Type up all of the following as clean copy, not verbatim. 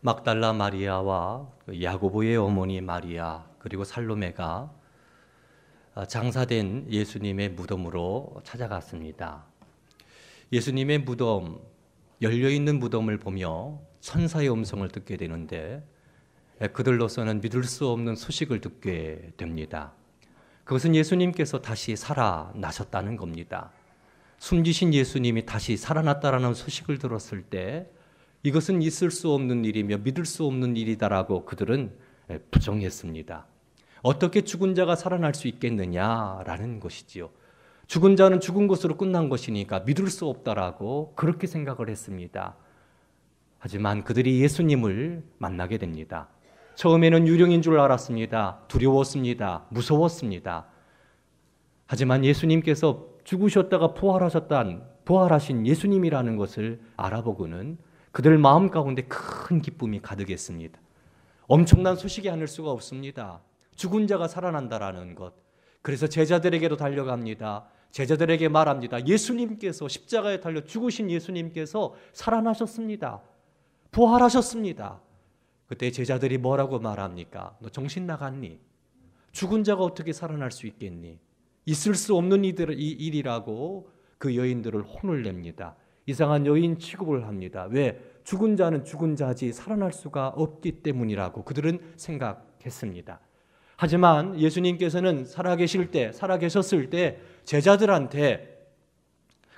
막달라 마리아와 야고보의 어머니 마리아 그리고 살로메가 장사된 예수님의 무덤으로 찾아갔습니다. 예수님의 무덤, 열려있는 무덤을 보며 천사의 음성을 듣게 되는데 그들로서는 믿을 수 없는 소식을 듣게 됩니다. 그것은 예수님께서 다시 살아나셨다는 겁니다. 숨지신 예수님이 다시 살아났다라는 소식을 들었을 때 이것은 있을 수 없는 일이며 믿을 수 없는 일이다라고 그들은 부정했습니다. 어떻게 죽은 자가 살아날 수 있겠느냐라는 것이지요. 죽은 자는 죽은 것으로 끝난 것이니까 믿을 수 없다라고 그렇게 생각을 했습니다. 하지만 그들이 예수님을 만나게 됩니다. 처음에는 유령인 줄 알았습니다. 두려웠습니다. 무서웠습니다. 하지만 예수님께서 죽으셨다가 부활하신 예수님이라는 것을 알아보고는 그들 마음 가운데 큰 기쁨이 가득했습니다. 엄청난 소식이 아닐 수가 없습니다. 죽은 자가 살아난다라는 것. 그래서 제자들에게도 달려갑니다. 제자들에게 말합니다. 예수님께서 십자가에 달려 죽으신 예수님께서 살아나셨습니다. 부활하셨습니다. 그때 제자들이 뭐라고 말합니까? 너 정신 나갔니? 죽은 자가 어떻게 살아날 수 있겠니? 있을 수 없는 일이라고 그 여인들을 혼을 냅니다. 이상한 여인 취급을 합니다. 왜? 죽은 자는 죽은 자지 살아날 수가 없기 때문이라고 그들은 생각했습니다. 하지만 예수님께서는 살아계셨을 때 제자들한테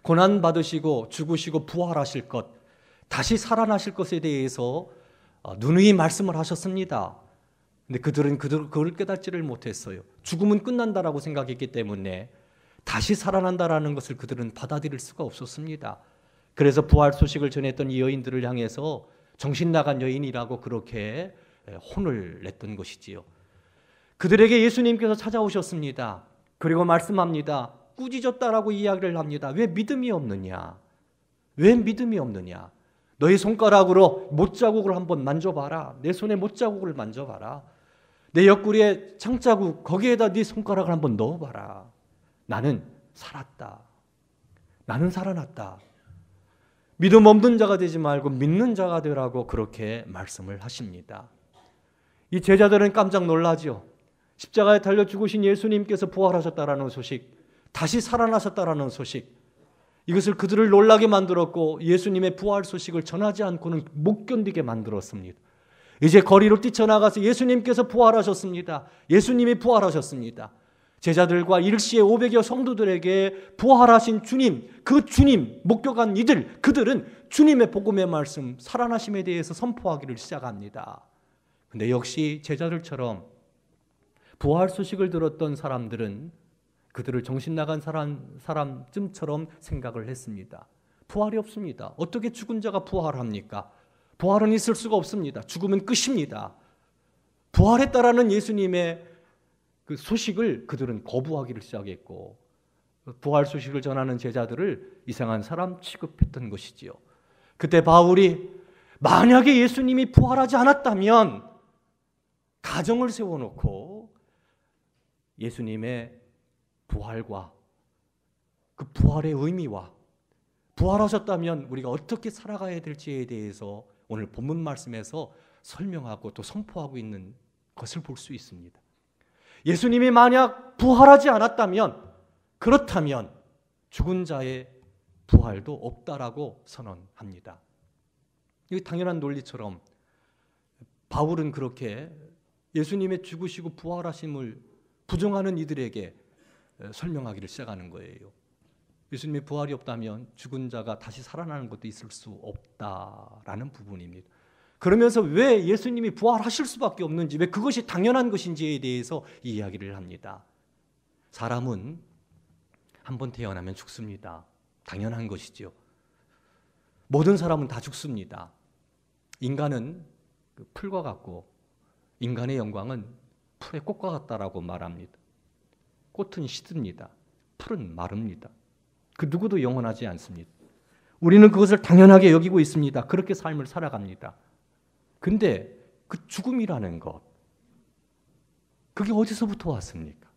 고난받으시고 죽으시고 부활하실 것, 다시 살아나실 것에 대해서 누누이 말씀을 하셨습니다. 근데 그들은 그걸 깨닫지를 못했어요. 죽음은 끝난다라고 생각했기 때문에 다시 살아난다라는 것을 그들은 받아들일 수가 없었습니다. 그래서 부활 소식을 전했던 이 여인들을 향해서 정신 나간 여인이라고 그렇게 혼을 냈던 것이지요. 그들에게 예수님께서 찾아오셨습니다. 그리고 말씀합니다. 꾸짖었다라고 이야기를 합니다. 왜 믿음이 없느냐? 왜 믿음이 없느냐? 너희 손가락으로 못자국을 한번 만져봐라. 내 손에 못자국을 만져봐라. 내 옆구리에 창자국 거기에다 네 손가락을 한번 넣어봐라. 나는 살았다. 나는 살아났다. 믿음 없는 자가 되지 말고 믿는 자가 되라고 그렇게 말씀을 하십니다. 이 제자들은 깜짝 놀라죠. 십자가에 달려 죽으신 예수님께서 부활하셨다라는 소식, 다시 살아나셨다라는 소식, 이것을 그들을 놀라게 만들었고 예수님의 부활 소식을 전하지 않고는 못 견디게 만들었습니다. 이제 거리로 뛰쳐나가서 예수님께서 부활하셨습니다. 예수님이 부활하셨습니다. 제자들과 일시에 500여 성도들에게 부활하신 주님, 그 주님 목격한 그들은 주님의 복음의 말씀, 살아나심에 대해서 선포하기를 시작합니다. 근데 역시 제자들처럼 부활 소식을 들었던 사람들은 그들을 정신 나간 사람쯤처럼 생각을 했습니다. 부활이 없습니다. 어떻게 죽은 자가 부활합니까? 부활은 있을 수가 없습니다. 죽으면 끝입니다. 부활했다라는 예수님의 그 소식을 그들은 거부하기를 시작했고 부활 소식을 전하는 제자들을 이상한 사람 취급했던 것이지요. 그때 바울이 만약에 예수님이 부활하지 않았다면 가정을 세워놓고 예수님의 부활과 그 부활의 의미와 부활하셨다면 우리가 어떻게 살아가야 될지에 대해서 오늘 본문 말씀에서 설명하고 또 선포하고 있는 것을 볼 수 있습니다. 예수님이 만약 부활하지 않았다면 그렇다면 죽은 자의 부활도 없다라고 선언합니다. 이게 당연한 논리처럼 바울은 그렇게 예수님의 죽으시고 부활하심을 부정하는 이들에게 설명하기를 시작하는 거예요. 예수님의 부활이 없다면 죽은 자가 다시 살아나는 것도 있을 수 없다라는 부분입니다. 그러면서 왜 예수님이 부활하실 수밖에 없는지, 왜 그것이 당연한 것인지에 대해서 이야기를 합니다. 사람은 한번 태어나면 죽습니다. 당연한 것이죠. 모든 사람은 다 죽습니다. 인간은 풀과 같고 인간의 영광은 풀의 꽃과 같다라고 말합니다. 꽃은 시듭니다. 풀은 마릅니다. 그 누구도 영원하지 않습니다. 우리는 그것을 당연하게 여기고 있습니다. 그렇게 삶을 살아갑니다. 근데 그 죽음이라는 것, 그게 어디서부터 왔습니까?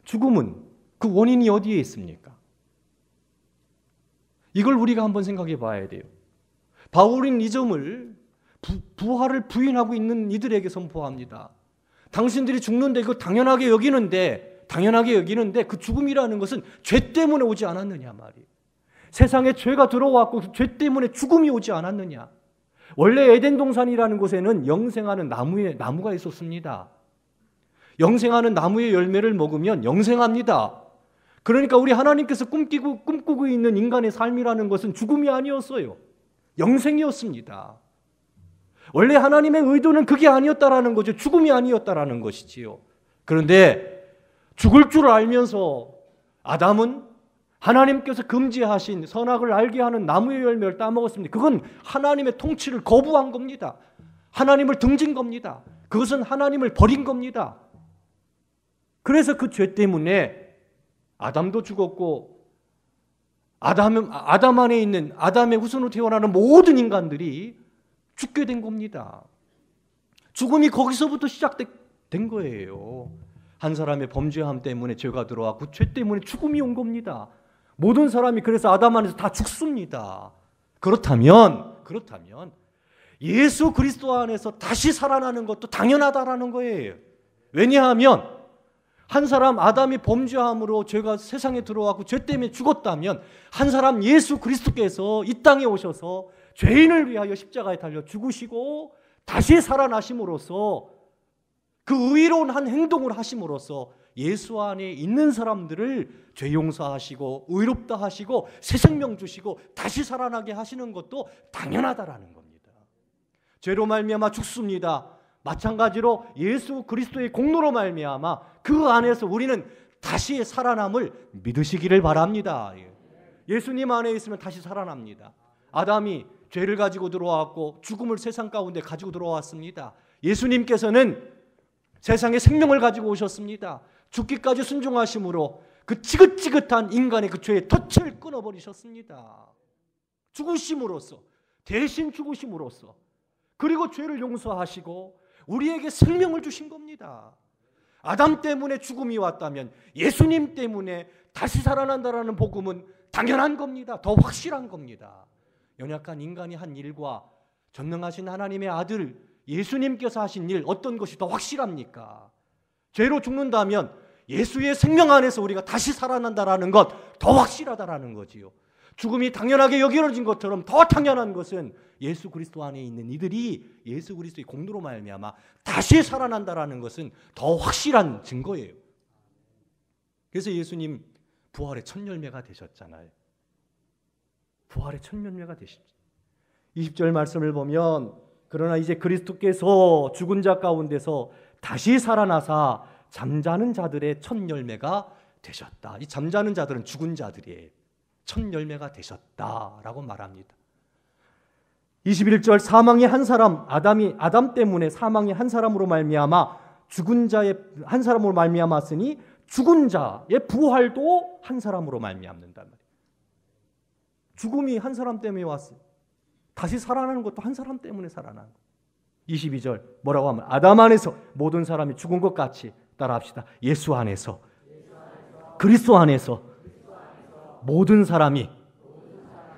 죽음은 그 원인이 어디에 있습니까? 이걸 우리가 한번 생각해 봐야 돼요. 바울은 이 점을 부활을 부인하고 있는 이들에게 선포합니다. 당신들이 죽는데 이거 당연하게 여기는데 그 죽음이라는 것은 죄 때문에 오지 않았느냐 말이에요. 세상에 죄가 들어왔고 그 죄 때문에 죽음이 오지 않았느냐. 원래 에덴 동산이라는 곳에는 영생하는 나무가 있었습니다. 영생하는 나무의 열매를 먹으면 영생합니다. 그러니까 우리 하나님께서 꿈꾸고 있는 인간의 삶이라는 것은 죽음이 아니었어요. 영생이었습니다. 원래 하나님의 의도는 그게 아니었다라는 거죠. 죽음이 아니었다라는 것이지요. 그런데 죽을 줄 알면서 아담은 하나님께서 금지하신 선악을 알게 하는 나무의 열매를 따먹었습니다. 그건 하나님의 통치를 거부한 겁니다. 하나님을 등진 겁니다. 그것은 하나님을 버린 겁니다. 그래서 그 죄 때문에 아담도 죽었고 아담 안에 있는 아담의 후손으로 태어나는 모든 인간들이 죽게 된 겁니다. 죽음이 거기서부터 시작된 거예요. 한 사람의 범죄함 때문에 죄가 들어왔고 죄 때문에 죽음이 온 겁니다. 모든 사람이 그래서 아담 안에서 다 죽습니다. 그렇다면 예수 그리스도 안에서 다시 살아나는 것도 당연하다라는 거예요. 왜냐하면 한 사람 아담이 범죄함으로 죄가 세상에 들어왔고 죄 때문에 죽었다면 한 사람 예수 그리스도께서 이 땅에 오셔서 죄인을 위하여 십자가에 달려 죽으시고 다시 살아나심으로써 그 의로운 한 행동을 하심으로써 예수 안에 있는 사람들을 죄 용서하시고 의롭다 하시고 새 생명 주시고 다시 살아나게 하시는 것도 당연하다라는 겁니다. 죄로 말미암아 죽습니다. 마찬가지로 예수 그리스도의 공로로 말미암아 그 안에서 우리는 다시 살아남을 믿으시기를 바랍니다. 예수님 안에 있으면 다시 살아납니다. 아담이 죄를 가지고 들어왔고 죽음을 세상 가운데 가지고 들어왔습니다. 예수님께서는 세상에 생명을 가지고 오셨습니다. 죽기까지 순종하심으로 그 지긋지긋한 인간의 그 죄의 덫을 끊어버리셨습니다. 죽으심으로써, 대신 죽으심으로써, 그리고 죄를 용서하시고 우리에게 생명을 주신 겁니다. 아담 때문에 죽음이 왔다면 예수님 때문에 다시 살아난다라는 복음은 당연한 겁니다. 더 확실한 겁니다. 연약한 인간이 한 일과 전능하신 하나님의 아들 예수님께서 하신 일, 어떤 것이 더 확실합니까? 죄로 죽는다면 예수의 생명 안에서 우리가 다시 살아난다라는 것 더 확실하다라는 거지요. 죽음이 당연하게 여겨진 것처럼 더 당연한 것은 예수 그리스도 안에 있는 이들이 예수 그리스도의 공로로 말미암아 다시 살아난다라는 것은 더 확실한 증거예요. 그래서 예수님 부활의 첫 열매가 되셨잖아요. 부활의 첫 열매가 되셨죠. 20절 말씀을 보면 그러나 이제 그리스도께서 죽은 자 가운데서 다시 살아나사 잠자는 자들의 첫 열매가 되셨다. 이 잠자는 자들은 죽은 자들이에요. 첫 열매가 되셨다라고 말합니다. 21절 사망의 한 사람 아담 때문에 사망의 한 사람으로 말미암아 죽은 자의 한 사람으로 말미암았으니 죽은 자의 부활도 한 사람으로 말미암는단 말이에요. 죽음이 한 사람 때문에 왔어요. 다시 살아나는 것도 한 사람 때문에 살아나는 거예요. 22절 뭐라고 하면 아담 안에서 모든 사람이 죽은 것 같이 따라합시다. 예수 안에서 그리스도 안에서 모든 사람이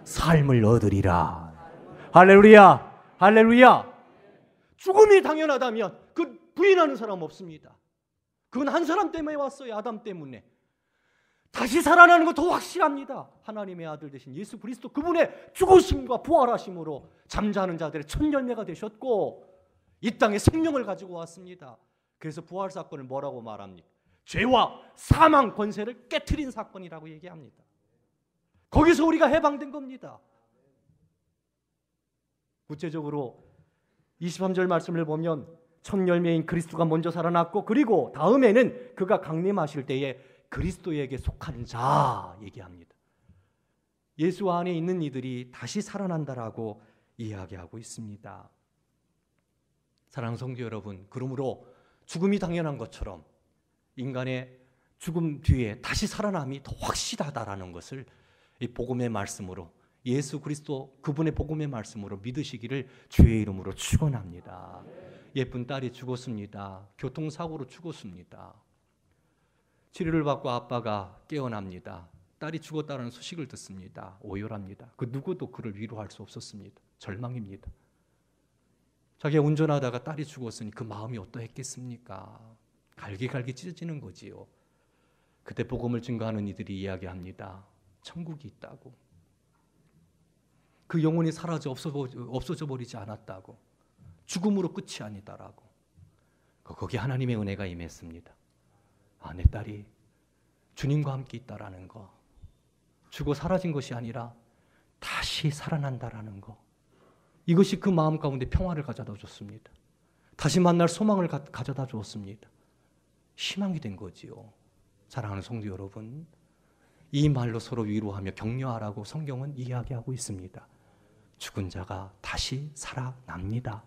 삶을 얻으리라. 할렐루야, 할렐루야. 죽음이 당연하다면 그 부인하는 사람 없습니다. 그건 한 사람 때문에 왔어요. 아담 때문에. 다시 살아나는 거 더 확실합니다. 하나님의 아들 되신 예수 그리스도 그분의 죽으심과 부활하심으로 잠자는 자들의 첫 열매가 되셨고 이 땅에 생명을 가지고 왔습니다. 그래서 부활 사건을 뭐라고 말합니까? 죄와 사망 권세를 깨트린 사건이라고 얘기합니다. 거기서 우리가 해방된 겁니다. 구체적으로 23절 말씀을 보면 첫 열매인 그리스도가 먼저 살아났고 그리고 다음에는 그가 강림하실 때에 그리스도에게 속한 자 얘기합니다. 예수 안에 있는 이들이 다시 살아난다라고 이야기하고 있습니다. 사랑하는 성도 여러분, 그러므로 죽음이 당연한 것처럼 인간의 죽음 뒤에 다시 살아남이 더 확실하다라는 것을 이 복음의 말씀으로 예수 그리스도 그분의 복음의 말씀으로 믿으시기를 주의 이름으로 축원합니다. 예쁜 딸이 죽었습니다. 교통사고로 죽었습니다. 치료를 받고 아빠가 깨어납니다. 딸이 죽었다는 소식을 듣습니다. 오열합니다. 그 누구도 그를 위로할 수 없었습니다. 절망입니다. 자기가 운전하다가 딸이 죽었으니 그 마음이 어떠했겠습니까? 갈기갈기 찢어지는 거지요. 그때 복음을 증거하는 이들이 이야기합니다. 천국이 있다고. 그 영혼이 사라져 없어져 버리지 않았다고. 죽음으로 끝이 아니다라고. 거기에 하나님의 은혜가 임했습니다. 내 딸이 주님과 함께 있다라는 거. 죽어 사라진 것이 아니라 다시 살아난다라는 거. 이것이 그 마음 가운데 평화를 가져다 줬습니다. 다시 만날 소망을 가져다 주었습니다. 희망이 된 거지요. 사랑하는 성도 여러분, 이 말로 서로 위로하며 격려하라고 성경은 이야기하고 있습니다. 죽은 자가 다시 살아납니다.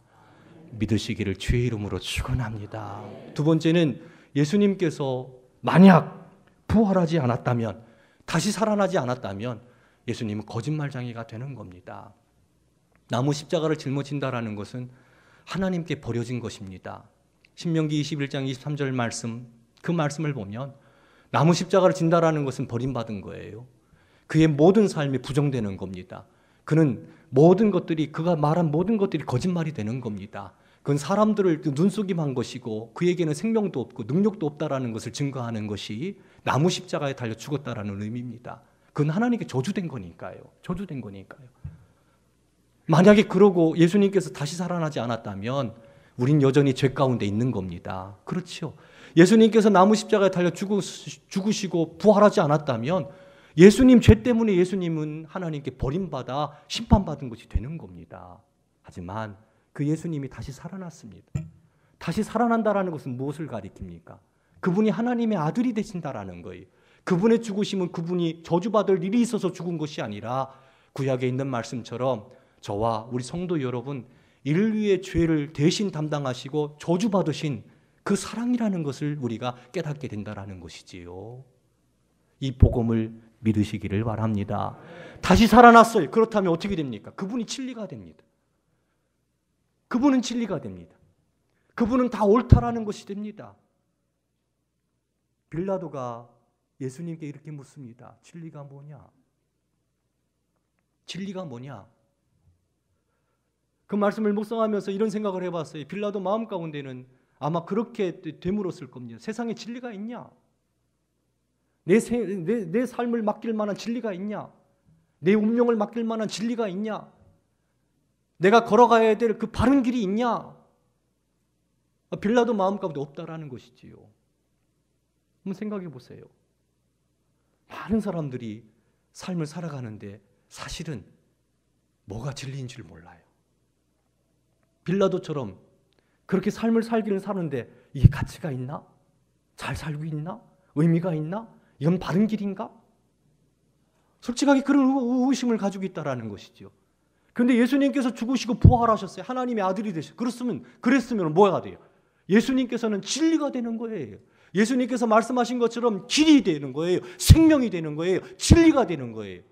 믿으시기를 주의 이름으로 축원합니다. 두 번째는 예수님께서 만약 부활하지 않았다면, 다시 살아나지 않았다면 예수님은 거짓말쟁이가 되는 겁니다. 나무 십자가를 짊어진다라는 것은 하나님께 버려진 것입니다. 신명기 21장 23절 말씀, 그 말씀을 보면 나무 십자가를 진다라는 것은 버림받은 거예요. 그의 모든 삶이 부정되는 겁니다. 그는 모든 것들이, 그가 말한 모든 것들이 거짓말이 되는 겁니다. 그건 사람들을 눈속임한 것이고 그에게는 생명도 없고 능력도 없다라는 것을 증거하는 것이 나무 십자가에 달려 죽었다라는 의미입니다. 그건 하나님께 저주된 거니까요. 저주된 거니까요. 만약에 그러고 예수님께서 다시 살아나지 않았다면 우린 여전히 죄 가운데 있는 겁니다. 그렇죠. 예수님께서 나무 십자가에 달려 죽으시고 부활하지 않았다면 예수님 죄 때문에 예수님은 하나님께 버림받아 심판받은 것이 되는 겁니다. 하지만 그 예수님이 다시 살아났습니다. 다시 살아난다라는 것은 무엇을 가리킵니까? 그분이 하나님의 아들이 되신다라는 거예요. 그분의 죽으심은 그분이 저주받을 일이 있어서 죽은 것이 아니라 구약에 있는 말씀처럼 저와 우리 성도 여러분, 인류의 죄를 대신 담당하시고 저주받으신 그 사랑이라는 것을 우리가 깨닫게 된다라는 것이지요. 이 복음을 믿으시기를 바랍니다. 다시 살아났어요. 그렇다면 어떻게 됩니까? 그분이 진리가 됩니다. 그분은 진리가 됩니다. 그분은 다 옳다라는 것이 됩니다. 빌라도가 예수님께 이렇게 묻습니다. 진리가 뭐냐? 진리가 뭐냐? 그 말씀을 묵상하면서 이런 생각을 해봤어요. 빌라도 마음 가운데는 아마 그렇게 되물었을 겁니다. 세상에 진리가 있냐? 내 삶을 맡길 만한 진리가 있냐? 내 운명을 맡길 만한 진리가 있냐? 내가 걸어가야 될 그 바른 길이 있냐? 빌라도 마음 가운데 없다라는 것이지요. 한번 생각해 보세요. 많은 사람들이 삶을 살아가는데 사실은 뭐가 진리인 줄 몰라요. 빌라도처럼 그렇게 삶을 살기를 사는데 이게 가치가 있나? 잘 살고 있나? 의미가 있나? 이건 바른 길인가? 솔직하게 그런 의심을 가지고 있다라는 것이죠. 그런데 예수님께서 죽으시고 부활하셨어요. 하나님의 아들이 되셨어요. 그랬으면 뭐가 돼요? 예수님께서는 진리가 되는 거예요. 예수님께서 말씀하신 것처럼 길이 되는 거예요. 생명이 되는 거예요. 진리가 되는 거예요.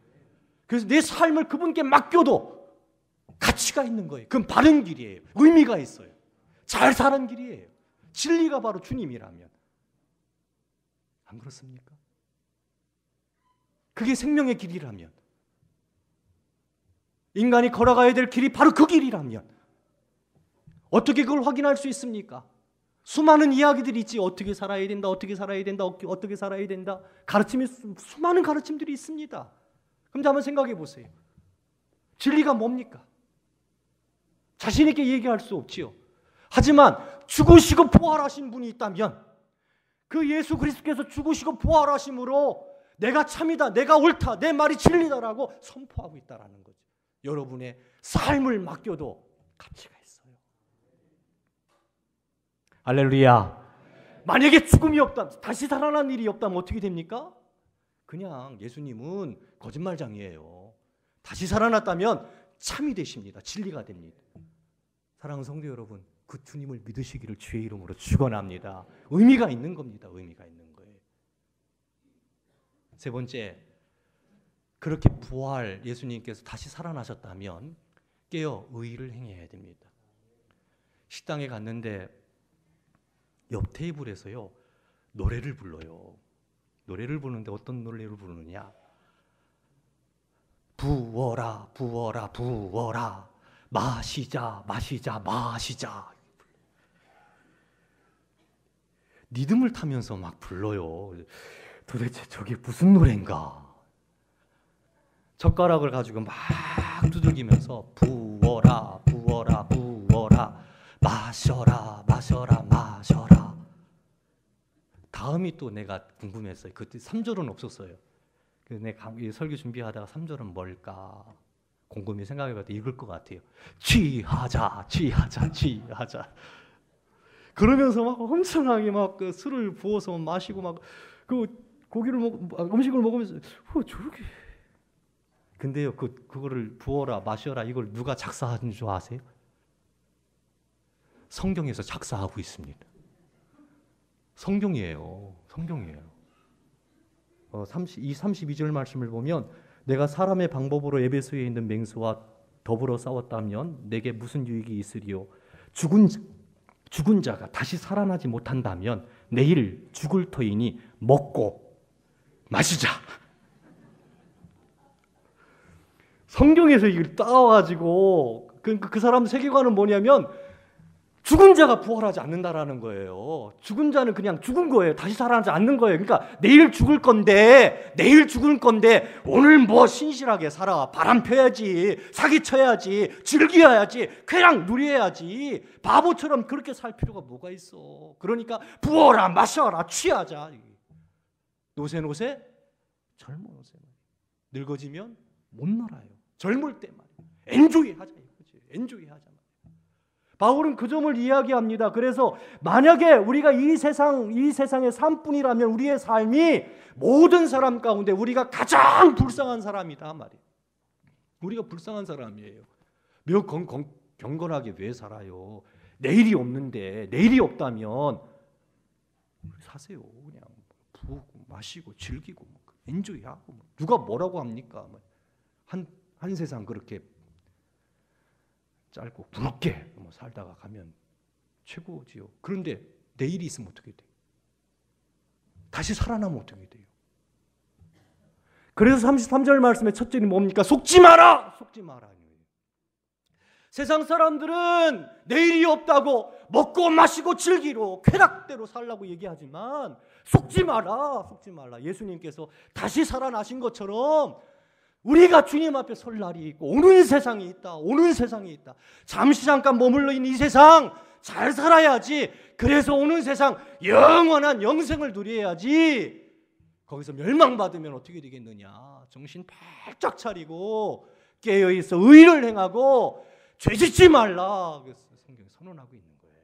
그래서 내 삶을 그분께 맡겨도 가치가 있는 거예요. 그건 바른 길이에요. 의미가 있어요. 잘 사는 길이에요. 진리가 바로 주님이라면. 안 그렇습니까? 그게 생명의 길이라면, 인간이 걸어가야 될 길이 바로 그 길이라면 어떻게 그걸 확인할 수 있습니까? 수많은 이야기들이 있지. 어떻게 살아야 된다, 어떻게 살아야 된다, 어떻게 살아야 된다. 가르침이 수많은 가르침들이 있습니다. 그럼 한번 생각해 보세요. 진리가 뭡니까? 자신 있게 얘기할 수 없지요. 하지만 죽으시고 부활하신 분이 있다면 그 예수 그리스도께서 죽으시고 부활하심으로 내가 참이다, 내가 옳다, 내 말이 진리다라고 선포하고 있다라는 거죠. 여러분의 삶을 맡겨도 가치가 있어요. 할렐루야. 만약에 죽음이 없다, 다시 살아난 일이 없다면 어떻게 됩니까? 그냥 예수님은 거짓말장이에요. 다시 살아났다면 참이 되십니다. 진리가 됩니다. 사랑하는 성도 여러분, 그 주님을 믿으시기를 주의 이름으로 축원합니다. 의미가 있는 겁니다. 의미가 있는 거예요. 세 번째, 그렇게 부활 예수님께서 다시 살아나셨다면 깨어 의를 행해야 됩니다. 식당에 갔는데 옆 테이블에서요 노래를 불러요. 노래를 부르는데 어떤 노래를 부르느냐? 부어라 부어라 부어라 마시자 마시자 마시자. 리듬을 타면서 막 불러요. 도대체 저게 무슨 노래인가? 젓가락을 가지고 막 두들기면서 부어라 부어라 부어라 마셔라 마셔라 마셔라. 다음이 또 내가 궁금했어요. 그때 3절은 없었어요. 그래서 내가 설교 준비하다가 3절은 뭘까 곰곰이 생각해봤더니 읽을 것 같아요. 취하자 취하자 취하자. 그러면서 막 엄청나게 막 그 술을 부어서 마시고 막 그 고기를 음식을 먹으면서 저렇게. 근데요 그거를 부어라 마셔라 이걸 누가 작사한 줄 아세요? 성경에서 작사하고 있습니다. 성경이에요. 성경이에요. 32절 말씀을 보면 내가 사람의 방법으로 에베소에 있는 맹수와 더불어 싸웠다면 내게 무슨 유익이 있으리요? 죽은 자가 다시 살아나지 못한다면 내일 죽을 터이니 먹고 마시자. 성경에서 이걸 따와가지고 그 사람 세계관은 뭐냐면 죽은 자가 부활하지 않는다라는 거예요. 죽은 자는 그냥 죽은 거예요. 다시 살아나지 않는 거예요. 그러니까 내일 죽을 건데 오늘 뭐 신실하게 살아. 바람 펴야지, 사기쳐야지, 즐겨야지, 쾌락 누려야지. 바보처럼 그렇게 살 필요가 뭐가 있어. 그러니까 부어라 마셔라 취하자. 노세 젊어 노세. 늙어지면 못 놀아요. 젊을 때 말이야. 엔조이 하자 이거지. 엔조이 하자. 바울은 그 점을 이야기합니다. 그래서 만약에 우리가 이 세상의 삶뿐이라면 우리의 삶이 모든 사람 가운데 우리가 가장 불쌍한 사람이다 말이에요. 우리가 불쌍한 사람이에요. 몇 경건하게 왜 살아요? 내일이 없는데 내일이 없다면 사세요. 그냥 부고 마시고 즐기고 엔조이하고 누가 뭐라고 합니까? 한 세상 그렇게 짧고 굵게 살다가 가면 최고지요. 그런데 내일이 있으면 어떻게 돼요? 다시 살아나면 어떻게 돼요? 그래서 33절 말씀의 첫 절이 뭡니까? 속지 마라! 속지 마라. 세상 사람들은 내일이 없다고 먹고 마시고 즐기로 쾌락대로 살라고 얘기하지만 속지 마라. 속지 말라. 예수님께서 다시 살아나신 것처럼 우리가 주님 앞에 설 날이 있고 오는 세상이 있다. 오는 세상이 있다. 잠시 잠깐 머물러 있는 이 세상 잘 살아야지. 그래서 오는 세상 영원한 영생을 누려야지. 거기서 멸망받으면 어떻게 되겠느냐. 정신 바짝 차리고 깨어있어 의를 행하고 죄짓지 말라. 그래서 성경이 선언하고 있는 거예요.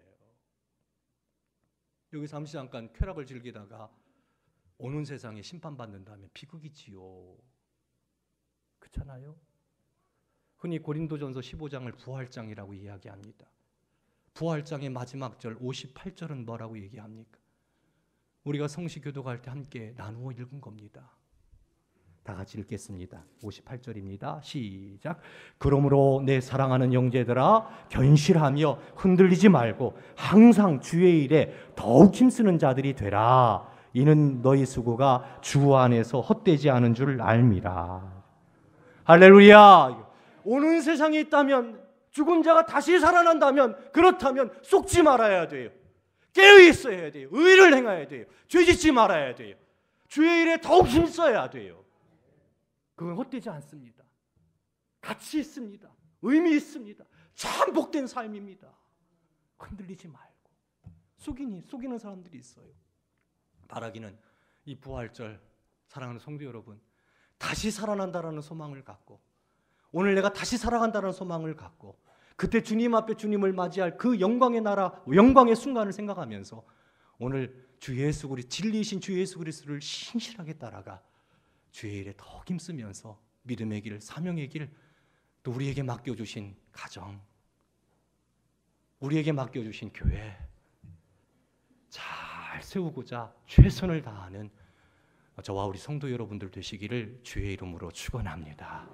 여기 잠시 잠깐 쾌락을 즐기다가 오는 세상에 심판받는다면 비극이지요. 그렇잖아요. 흔히 고린도전서 15장을 부활장이라고 이야기합니다. 부활장의 마지막 절 58절은 뭐라고 얘기합니까? 우리가 성시교독할 때 함께 나누어 읽은 겁니다. 다 같이 읽겠습니다. 58절입니다. 시작. 그러므로 내 사랑하는 형제들아 견실하며 흔들리지 말고 항상 주의 일에 더욱 힘쓰는 자들이 되라. 이는 너희 수고가 주 안에서 헛되지 않은 줄 알미라. 할렐루야. 오는 세상에 있다면 죽은 자가 다시 살아난다면 그렇다면 속지 말아야 돼요. 깨어있어야 돼요. 의를 행해야 돼요. 죄짓지 말아야 돼요. 주의 일에 더욱 힘써야 돼요. 그건 헛되지 않습니다. 가치 있습니다. 의미 있습니다. 참 복된 삶입니다. 흔들리지 말고. 속이는 사람들이 있어요. 바라기는 이 부활절 사랑하는 성도 여러분 다시 살아난다라는 소망을 갖고 오늘 내가 다시 살아간다는 소망을 갖고 그때 주님 앞에 주님을 맞이할 그 영광의 나라, 영광의 순간을 생각하면서 오늘 주 예수 그리스도 진리이신 주 예수 그리스도를 신실하게 따라가 주의 일에 더 힘쓰면서 믿음의 길, 사명의 길, 또 우리에게 맡겨주신 가정, 우리에게 맡겨주신 교회 잘 세우고자 최선을 다하는 저와 우리 성도 여러분들 되시기를 주의 이름으로 축원합니다.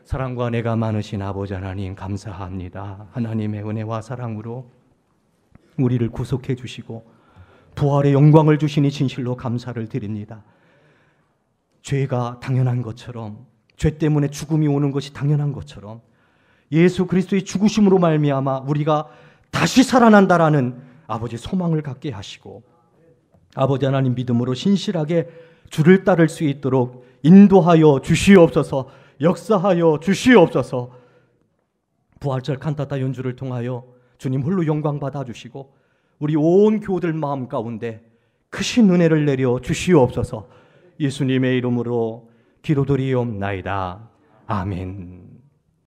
사랑과 은혜가 많으신 아버지 하나님 감사합니다. 하나님의 은혜와 사랑으로 우리를 구속해 주시고 부활의 영광을 주시니 진실로 감사를 드립니다. 죄가 당연한 것처럼 죄 때문에 죽음이 오는 것이 당연한 것처럼 예수 그리스도의 죽으심으로 말미암아 우리가 다시 살아난다라는 아버지 소망을 갖게 하시고 아버지 하나님 믿음으로 신실하게 주를 따를 수 있도록 인도하여 주시옵소서. 역사하여 주시옵소서. 부활절 칸타타 연주를 통하여 주님 홀로 영광 받아주시고 우리 온 교우들 마음 가운데 크신 은혜를 내려 주시옵소서. 예수님의 이름으로 기도드리옵나이다. 아멘.